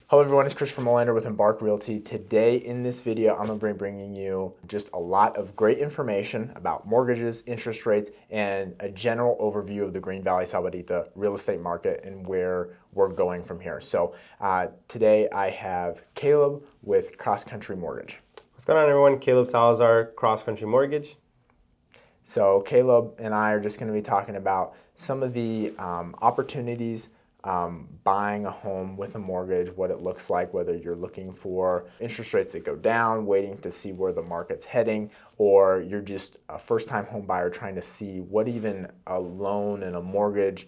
Hello everyone, it's Chris from Molander with Embark Realty. Today in this video, I'm going to be bringing you just a lot of great information about mortgages, interest rates, and a general overview of the Green Valley Sahuarita real estate market and where we're going from here. So today I have Caleb with Cross Country Mortgage. What's going on, everyone? Caleb Salazar, Cross Country Mortgage. So Caleb and I are just going to be talking about some of the opportunities buying a home with a mortgage, what it looks like, whether you're looking for interest rates that go down, waiting to see where the market's heading, or you're just a first-time home buyer trying to see what even a loan and a mortgage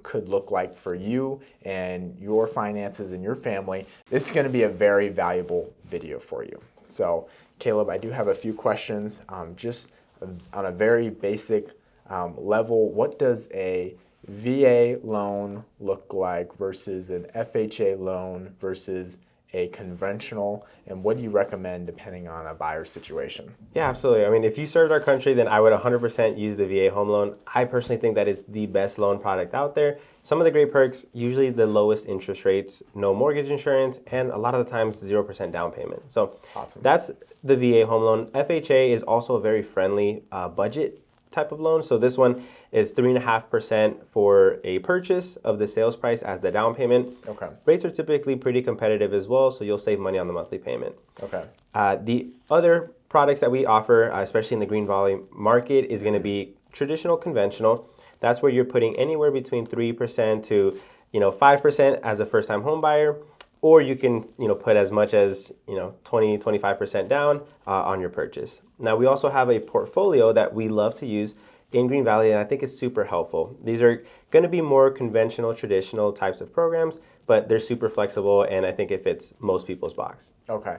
could look like for you and your finances and your family. This is going to be a very valuable video for you. So Caleb, I do have a few questions just on a very basic level. What does a VA loan look like versus an FHA loan versus a conventional, and what do you recommend depending on a buyer's situation? Yeah, absolutely. I mean, if you served our country, then I would 100% use the VA home loan. I personally think that is the best loan product out there. Some of the great perks, usually the lowest interest rates, no mortgage insurance, and a lot of the times 0% down payment. So awesome. That's the VA home loan. FHA is also a very friendly budget type of loan. So this one is 3.5% for a purchase of the sales price as the down payment. Okay. Rates are typically pretty competitive as well, so you'll save money on the monthly payment. Okay. The other products that we offer, especially in the Green Valley market, is going to be traditional conventional. That's where you're putting anywhere between 3% to 5% as a first-time home buyer, or you can put as much as 20-25% down on your purchase. Now we also have a portfolio that we love to use in Green Valley, and I think it's super helpful. These are going to be more conventional, traditional types of programs, but they're super flexible, and I think it fits most people's box. Okay.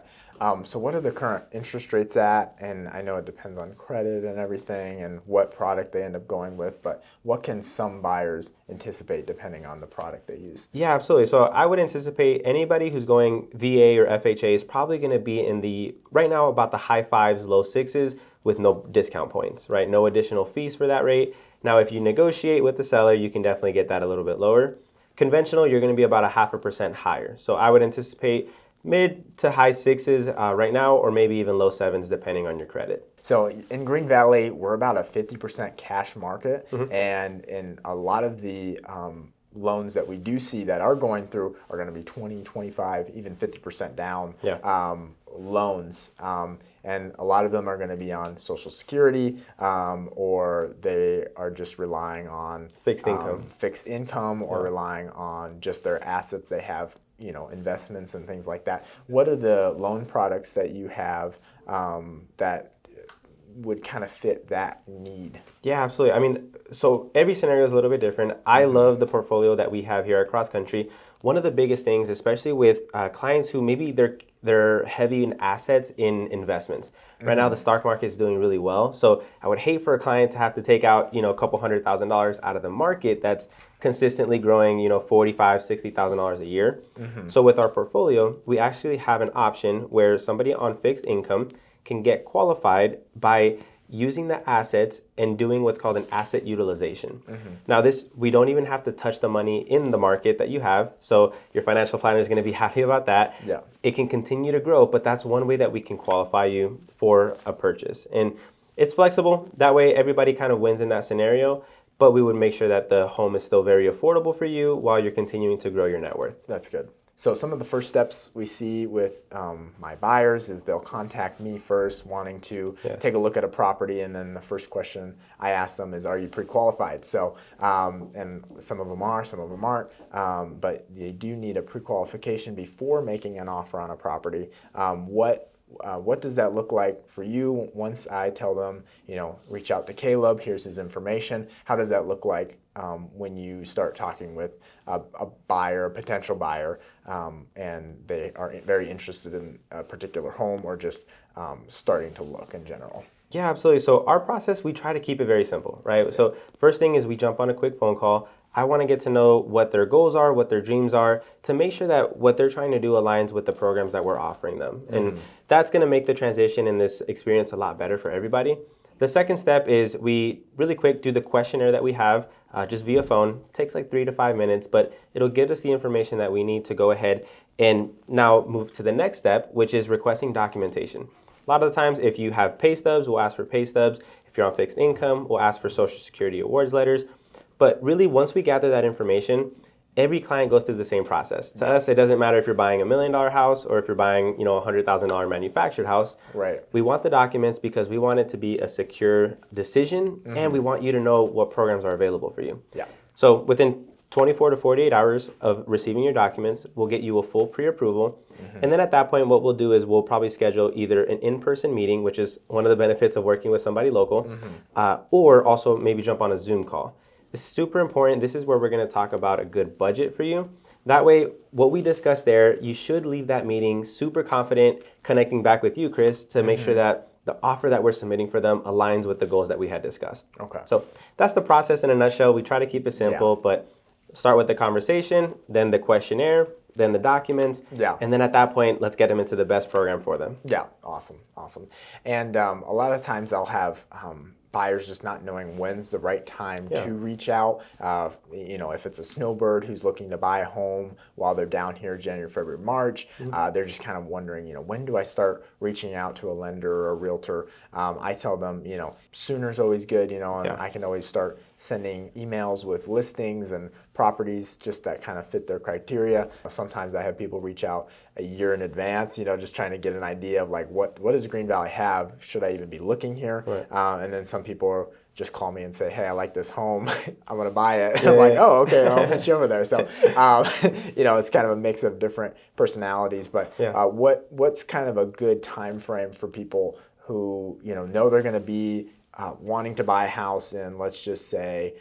So what are the current interest rates at? And I know it depends on credit and everything and what product they end up going with, but what can some buyers anticipate depending on the product they use? Yeah, absolutely. So I would anticipate anybody who's going VA or FHA is probably going to be in right now about the high fives, low sixes with no discount points, right? No additional fees for that rate. Now, if you negotiate with the seller, you can definitely get that a little bit lower. Conventional, you're going to be about 0.5% higher. So I would anticipate mid to high sixes right now, or maybe even low sevens depending on your credit. So in Green Valley, we're about a 50% cash market, and in a lot of the loans that we do see that are going through are going to be 20, 25, even 50% down loans. And a lot of them are going to be on Social Security, or they are just relying on fixed income, or relying on just their assets they have, investments and things like that. What are the loan products that you have that would kind of fit that need? Yeah, absolutely. I mean, so every scenario is a little bit different. I love the portfolio that we have here at Cross Country. One of the biggest things, especially with clients who maybe they're heavy in assets in investments. Right now, the stock market is doing really well. So I would hate for a client to have to take out, a couple $100,000 out of the market that's consistently growing, $45,000, $60,000 a year. So with our portfolio, we actually have an option where somebody on fixed income can get qualified by using the assets and doing what's called an asset utilization. Now we don't even have to touch the money in the market that you have, so your financial planner is going to be happy about that. Yeah. It can continue to grow, but that's one way that we can qualify you for a purchase. And it's flexible. That way everybody kind of wins in that scenario, but we would make sure that the home is still very affordable for you while you're continuing to grow your net worth. That's good. So some of the first steps we see with my buyers is they'll contact me first wanting to take a look at a property, and then the first question I ask them is, are you pre-qualified? So, and some of them are, some of them aren't, but you do need a pre-qualification before making an offer on a property. What does that look like for you once I tell them, reach out to Caleb, here's his information? How does that look like when you start talking with a buyer, a potential buyer, and they are very interested in a particular home or just starting to look in general? Yeah, absolutely. So our process, we try to keep it very simple, right? So first thing is we jump on a quick phone call. I want to get to know what their goals are, what their dreams are, to make sure that what they're trying to do aligns with the programs that we're offering them. And that's going to make the transition in this experience a lot better for everybody. The second step is we really quick do the questionnaire that we have just via phone. It takes like 3 to 5 minutes, but it'll give us the information that we need to go ahead and now move to the next step, which is requesting documentation. A lot of the times, if you have pay stubs, we'll ask for pay stubs. If you're on fixed income, we'll ask for Social Security awards letters. But really, once we gather that information, every client goes through the same process. To us, it doesn't matter if you're buying $1 million house or if you're buying, a $100,000 manufactured house. Right. We want the documents because we want it to be a secure decision, and we want you to know what programs are available for you. Yeah. So within 24 to 48 hours of receiving your documents, we'll get you a full pre-approval. And then at that point, what we'll do is we'll probably schedule either an in-person meeting, which is one of the benefits of working with somebody local, or also maybe jump on a Zoom call. This is super important. This is where we're going to talk about a good budget for you. That way, what we discuss there, you should leave that meeting super confident, connecting back with you, Chris, to make sure that the offer that we're submitting for them aligns with the goals that we had discussed. Okay. So that's the process in a nutshell. We try to keep it simple, but start with the conversation, then the questionnaire, then the documents, and then at that point, let's get them into the best program for them. Yeah, awesome. And a lot of times I'll have buyers just not knowing when's the right time to reach out. If it's a snowbird who's looking to buy a home while they're down here January, February, March, they're just kind of wondering, when do I start reaching out to a lender or a realtor? I tell them, sooner's always good, and I can always start sending emails with listings and properties just that kind of fit their criteria. Sometimes I have people reach out a year in advance, just trying to get an idea of like what does Green Valley have? Should I even be looking here? Right. And then some people just call me and say, hey, I like this home. I want to buy it. And I'm like, oh, okay, I'll put you over there. So, it's kind of a mix of different personalities. But what's kind of a good time frame for people who, know they're going to be wanting to buy a house in, let's just say,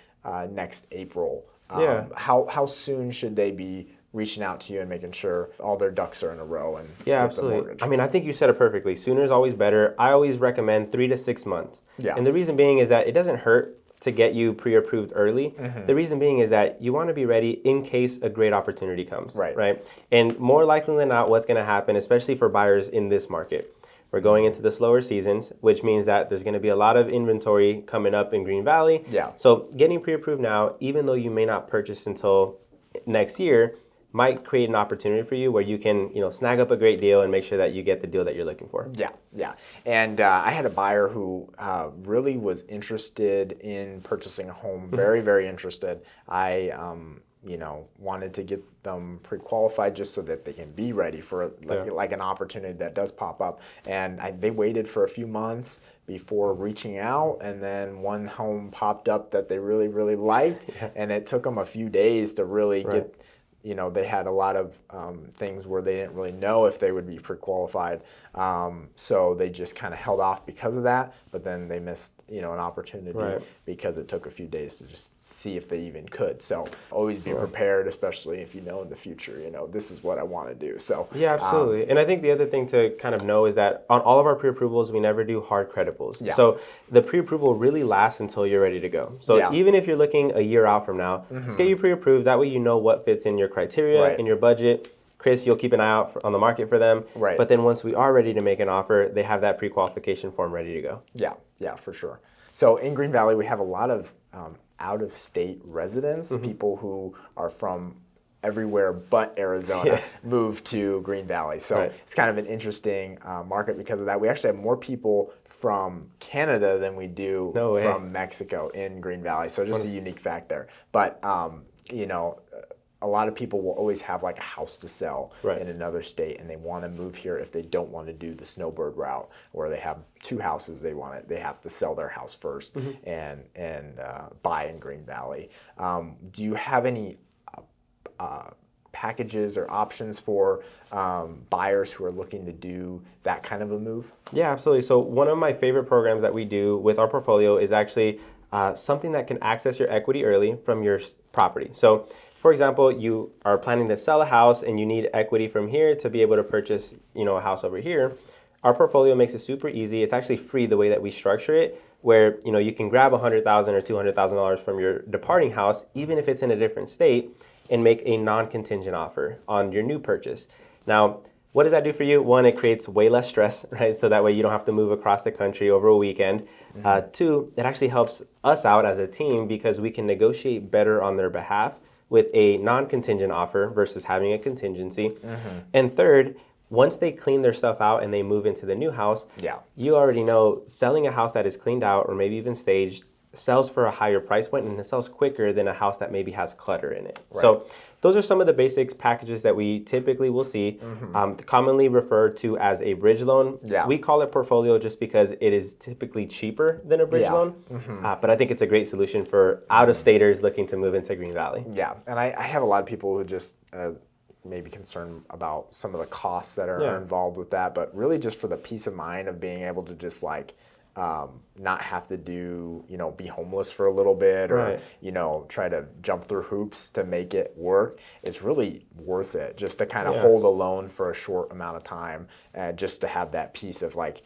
next April? How soon should they be reaching out to you and making sure all their ducks are in a row and absolutely. I mean, I think you said it perfectly. Sooner is always better. I always recommend 3 to 6 months. Yeah. And the reason being is that it doesn't hurt to get you pre-approved early. The reason being is that you want to be ready in case a great opportunity comes. Right. And more likely than not, what's going to happen, especially for buyers in this market, we're going into the slower seasons, which means that there's going to be a lot of inventory coming up in Green Valley. Yeah. So getting pre-approved now, even though you may not purchase until next year, might create an opportunity for you where you can, snag up a great deal and make sure that you get the deal that you're looking for. Yeah. And I had a buyer who really was interested in purchasing a home, very, very interested. I wanted to get them pre-qualified just so that they can be ready for like an opportunity that does pop up. And they waited for a few months before reaching out, and then one home popped up that they really, really liked, and it took them a few days to really get. They had a lot of things where they didn't really know if they would be pre-qualified. So they just kind of held off because of that, but then they missed, an opportunity because it took a few days to just see if they even could. So always be prepared, especially if in the future, this is what I want to do. So yeah, absolutely. And I think the other thing to kind of know is that on all of our pre-approvals, we never do hard credit pulls. Yeah. So the pre-approval really lasts until you're ready to go. So even if you're looking a year out from now, let's get you pre-approved. That way you know what fits in your criteria, in your budget. Chris, you'll keep an eye out on the market for them. Right. But then once we are ready to make an offer, they have that pre-qualification form ready to go. Yeah, for sure. So in Green Valley, we have a lot of out-of-state residents, people who are from everywhere but Arizona move to Green Valley. So it's kind of an interesting market because of that. We actually have more people from Canada than we do from Mexico in Green Valley. So just a unique fact there. But, a lot of people will always have like a house to sell in another state, and they want to move here if they don't want to do the snowbird route, or they have 2 houses they have to sell their house first and buy in Green Valley. Do you have any packages or options for buyers who are looking to do that kind of a move? Yeah, absolutely. So one of my favorite programs that we do with our portfolio is actually something that can access your equity early from your property. So for example, you are planning to sell a house and you need equity from here to be able to purchase, a house over here. Our portfolio makes it super easy. It's actually free the way that we structure it, where you can grab $100,000 or $200,000 from your departing house, even if it's in a different state, and make a non-contingent offer on your new purchase. Now, what does that do for you? One, it creates way less stress, right? So that way you don't have to move across the country over a weekend. 2, it actually helps us out as a team because we can negotiate better on their behalf with a non-contingent offer versus having a contingency. And third, once they clean their stuff out and they move into the new house, you already know selling a house that is cleaned out or maybe even staged sells for a higher price point, and it sells quicker than a house that maybe has clutter in it. So those are some of the basics packages that we typically will see, commonly referred to as a bridge loan. We call it portfolio just because it is typically cheaper than a bridge loan, but I think it's a great solution for out-of-staters looking to move into Green Valley. And I have a lot of people who just maybe concerned about some of the costs that are involved with that, but really just for the peace of mind of being able to just like not have to do, be homeless for a little bit or, try to jump through hoops to make it work. It's really worth it just to kind of hold a loan for a short amount of time and just to have that piece of like,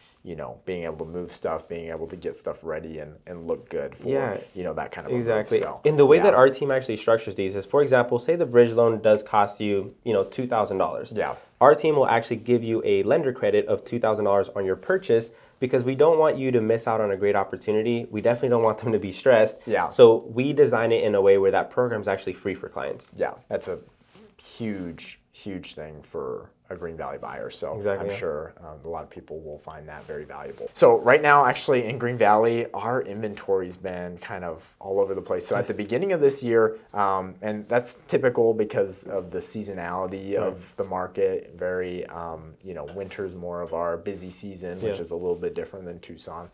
being able to move stuff, being able to get stuff ready and look good for, that kind of exactly. a move. So, and the way that our team actually structures these is, for example, say the bridge loan does cost you, $2,000. Our team will actually give you a lender credit of $2,000 on your purchase because we don't want you to miss out on a great opportunity. We definitely don't want them to be stressed. So we design it in a way where that program is actually free for clients. That's a huge thing for a Green Valley buyer. So I'm sure a lot of people will find that very valuable. So right now, actually in Green Valley, our inventory's been kind of all over the place. So at the beginning of this year, and that's typical because of the seasonality of the market, very, winter's more of our busy season, which is a little bit different than Tucson.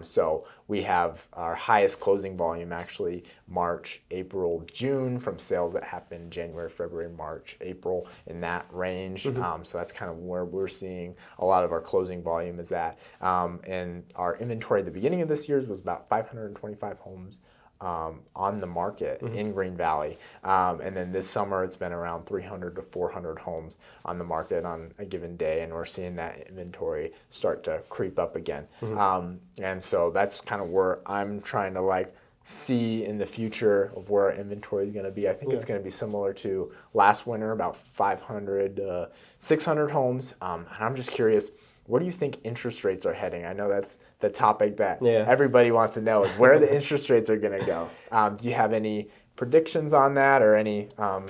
So we have our highest closing volume actually March, April, June from sales that happened January, February, March, April, in that range. So that's kind of where we're seeing a lot of our closing volume is at. And our inventory at the beginning of this year was about 525 homes on the market in Green Valley. And then this summer it's been around 300 to 400 homes on the market on a given day, and we're seeing that inventory start to creep up again. And so that's kind of where I'm trying to see in the future of where our inventory is going to be. I think it's going to be similar to last winter, about 500 600 homes. And I'm just curious, where do you think interest rates are heading? I know that's the topic that everybody wants to know, is where the interest rates are going to go. Do you have any predictions on that or any? So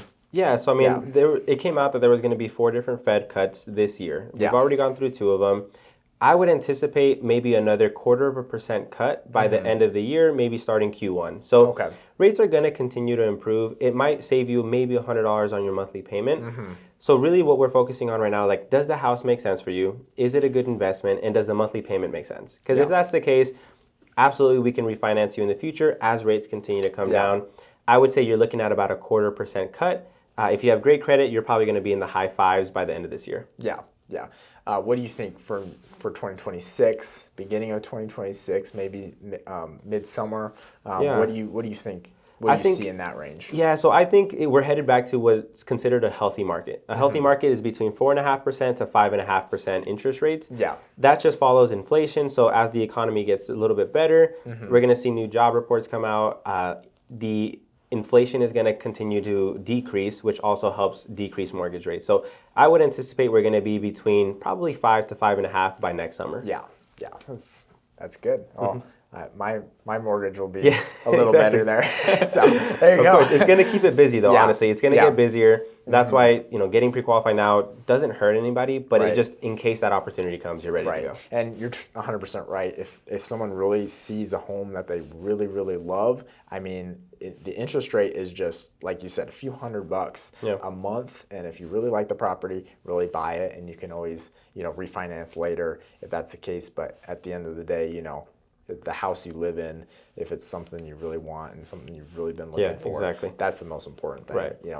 I mean, it came out that there was going to be 4 different Fed cuts this year. We've already gone through 2 of them. I would anticipate maybe another 0.25% cut by the end of the year, maybe starting Q1. So rates are going to continue to improve. It might save you maybe $100 on your monthly payment. So really what we're focusing on right now, does the house make sense for you? Is it a good investment? And does the monthly payment make sense? Because if that's the case, absolutely we can refinance you in the future as rates continue to come down. I would say you're looking at about a 0.25% cut. If you have great credit, you're probably going to be in the high 5s by the end of this year. What do you think for 2026, beginning of 2026, maybe midsummer? What do you think? What do you see in that range? So I think we're headed back to what's considered a healthy market. A healthy market is between 4.5% to 5.5% interest rates. That just follows inflation. So as the economy gets a little bit better, we're going to see new job reports come out. The inflation is going to continue to decrease, which also helps decrease mortgage rates. So I would anticipate we're going to be between probably 5 to 5.5 by next summer. That's good. My mortgage will be a little better there. So there you go. Of course, it's going to keep it busy though. Honestly, it's going to get busier. That's why getting pre-qualified now doesn't hurt anybody, but it just, in case that opportunity comes, you're ready to go. And you're 100% right. If someone really sees a home that they really love, I mean, the interest rate is just, like you said, a few $100 a month. And if you really like the property, really buy it, and you can always refinance later if that's the case. But at the end of the day, the house you live in, if it's something you really want and something you've really been looking for, that's the most important thing.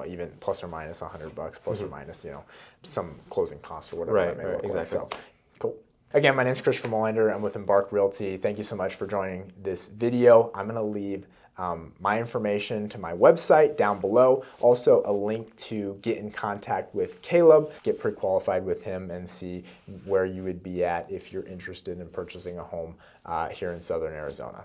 Even plus or minus $100, plus or minus, some closing costs or whatever that may look like. So, cool. Again, my name is Christopher Molinder. I'm with Embark Realty. Thank you so much for joining this video. I'm going to leave my information to my website down below. Also a link to get in contact with Caleb, get pre-qualified with him, and see where you would be at if you're interested in purchasing a home here in Southern Arizona.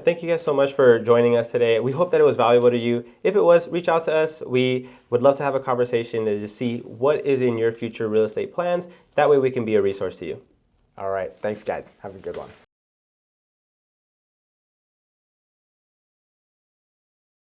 Thank you guys so much for joining us today. We hope that it was valuable to you. If it was, reach out to us. We would love to have a conversation to just see what is in your future real estate plans. That way we can be a resource to you. All right. Thanks, guys. Have a good one.